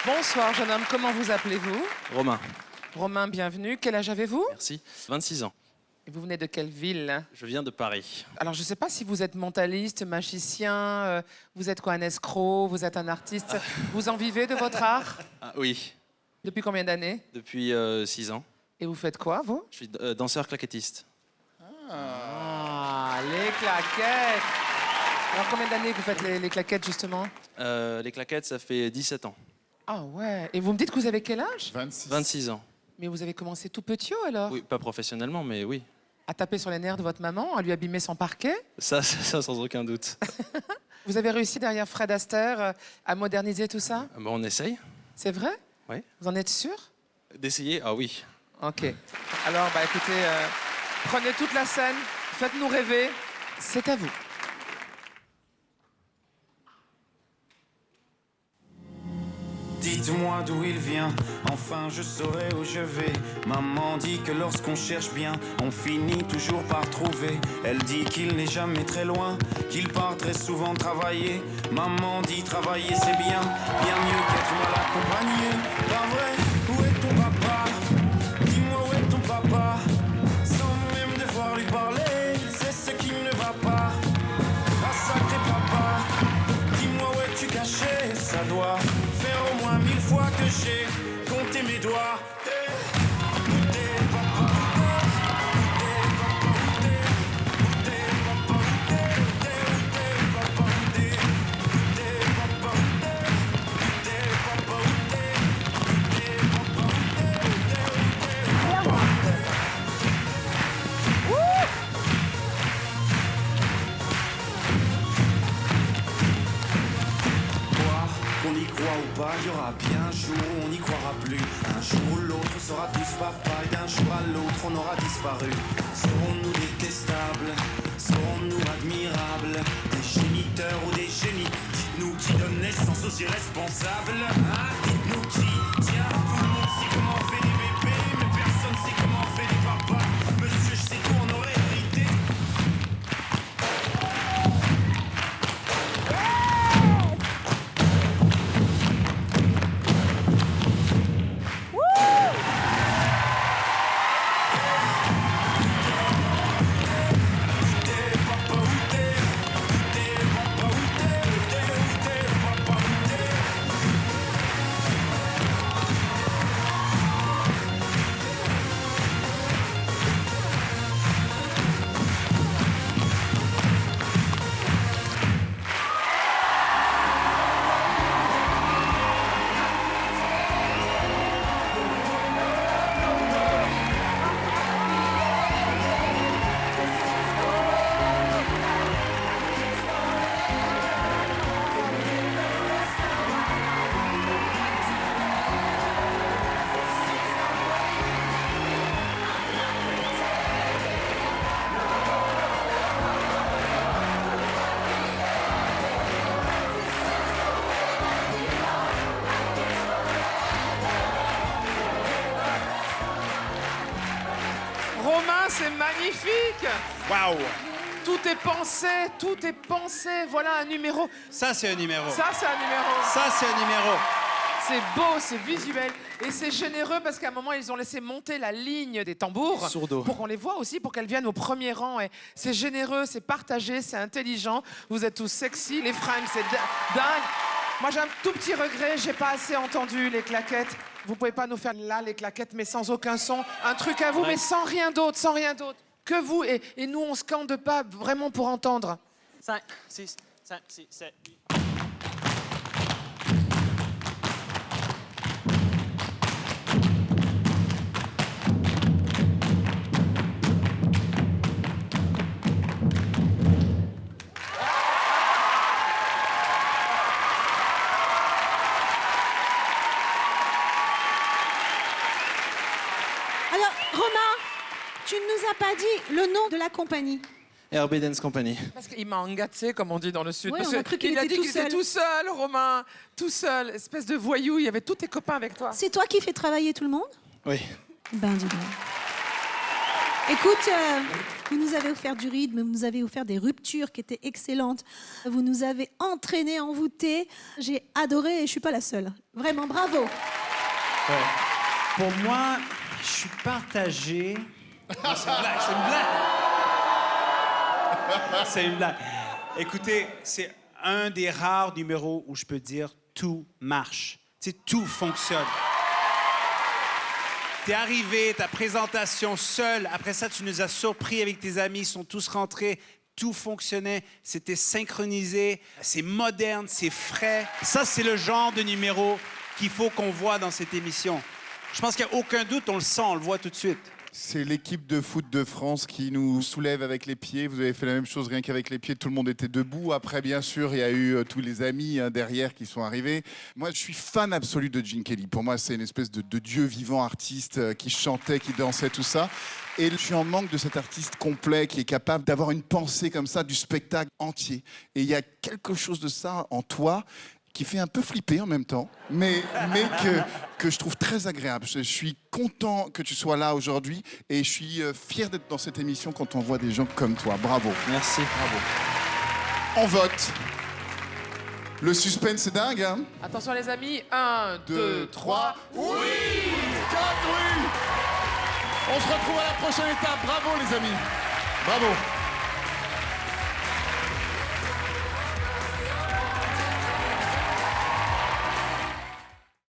Bonsoir, jeune homme. Comment vous appelez-vous? Romain. Romain, bienvenue. Quel âge avez-vous? Merci. 26 ans. Et vous venez de quelle ville? Je viens de Paris. Alors, je ne sais pas si vous êtes mentaliste, magicien, vous êtes quoi, un escroc, vous êtes un artiste. Vous en vivez de votre art? Ah oui, Depuis combien d'années? depuis 6 ans. Et vous faites quoi, vous? Je suis danseur claquettiste. Ah, les claquettes! Alors, combien d'années que vous faites les claquettes, justement? Les claquettes, ça fait 17 ans. Ah ouais. Et vous me dites que vous avez quel âge? 26 ans. Mais vous avez commencé tout petit, alors? Oui, pas professionnellement, mais oui. À taper sur les nerfs de votre maman, à lui abîmer son parquet? Ça sans aucun doute. Vous avez réussi, derrière Fred Astaire, à moderniser tout ça? Bon, on essaye. C'est vrai? Oui. Vous en êtes sûr? D'essayer? Ah oui. Ok. Alors, bah écoutez, prenez toute la scène, faites-nous rêver. C'est à vous. Dites-moi d'où il vient, enfin je saurai où je vais. Maman dit que lorsqu'on cherche bien, on finit toujours par trouver. Elle dit qu'il n'est jamais très loin, qu'il part très souvent travailler. Maman dit travailler c'est bien, bien mieux qu'être mal accompagné. Pas vrai, où est ton papa? Dis-moi où est ton papa? Sans même devoir lui parler, c'est ce qui ne va pas. Ah sacré papa, dis-moi où es-tu caché? Ça doit faire au moins 1000 fois que j'ai compté mes doigts. Qu'on y croit ou pas, il y aura bien un jour où on n'y croira plus. Un jour où l'autre sera tous papa et d'un jour à l'autre on aura disparu. Serons-nous détestables? Serons-nous admirables? Des géniteurs ou des génies? Dites-nous qui donne naissance aux irresponsables, hein? Dites-nous qui? Tiens, tout le monde sait comment on fait des bébés, mais personne sait comment on fait des papas. Monsieur, je sais tout, on aurait hérité. Romain, c'est magnifique! Waouh! Tout est pensé, tout est pensé. Voilà un numéro. Ça, c'est un numéro. Ça, c'est un numéro. Ça, c'est un numéro. C'est beau, c'est visuel. Et c'est généreux parce qu'à un moment, ils ont laissé monter la ligne des tambours. Sourdeau. Pour qu'on les voit aussi, pour qu'elles viennent au premier rang. Et c'est généreux, c'est partagé, c'est intelligent. Vous êtes tous sexy. Les fringues, c'est dingue. Moi, j'ai un tout petit regret. J'ai pas assez entendu les claquettes. Vous pouvez pas nous faire là les claquettes, mais sans aucun son. Un truc à vous, mais sans rien d'autre, sans rien d'autre. Que vous. Et nous, on scande pas vraiment pour entendre. 5, 6, 5, 6, 7, 8. Alors, Romain, tu ne nous as pas dit le nom de la compagnie. RB Dance Company. Parce qu'il m'a engâté, comme on dit dans le Sud. Ouais, Parce on a cru qu'il a était dit tout qu'il était seul. tout seul, Romain. Tout seul. Espèce de voyou. Il y avait tous tes copains avec toi. C'est toi qui fais travailler tout le monde? Oui. Ben, dis donc. Écoute, vous nous avez offert du rythme, vous nous avez offert des ruptures qui étaient excellentes. Vous nous avez entraînés, envoûtés. J'ai adoré et je suis pas la seule. Vraiment, bravo. Pour moi, je suis partagé. Non, c'est une blague, c'est une blague. C'est une blague. Écoutez, c'est un des rares numéros où je peux dire tout marche. Tu sais, tout fonctionne. T'es arrivé, ta présentation seule. Après ça, tu nous as surpris avec tes amis. Ils sont tous rentrés. Tout fonctionnait. C'était synchronisé. C'est moderne, c'est frais. Ça, c'est le genre de numéro qu'il faut qu'on voit dans cette émission. Je pense qu'il n'y a aucun doute. On le sent, on le voit tout de suite. C'est l'équipe de foot de France qui nous soulève avec les pieds. Vous avez fait la même chose rien qu'avec les pieds. Tout le monde était debout. Après, bien sûr, il y a eu tous les amis derrière qui sont arrivés. Moi, je suis fan absolu de Gene Kelly. Pour moi, c'est une espèce de dieu vivant artiste qui chantait, qui dansait, tout ça. Et je suis en manque de cet artiste complet qui est capable d'avoir une pensée comme ça, du spectacle entier. Et il y a quelque chose de ça en toi qui fait un peu flipper en même temps, mais que je trouve très agréable. Je suis content que tu sois là aujourd'hui et je suis fier d'être dans cette émission quand on voit des gens comme toi. Bravo. Merci. Bravo. On vote. Le suspense, c'est dingue, hein? Attention les amis, 1, 2, 3. Oui! 4 oui! On se retrouve à la prochaine étape. Bravo, les amis. Bravo.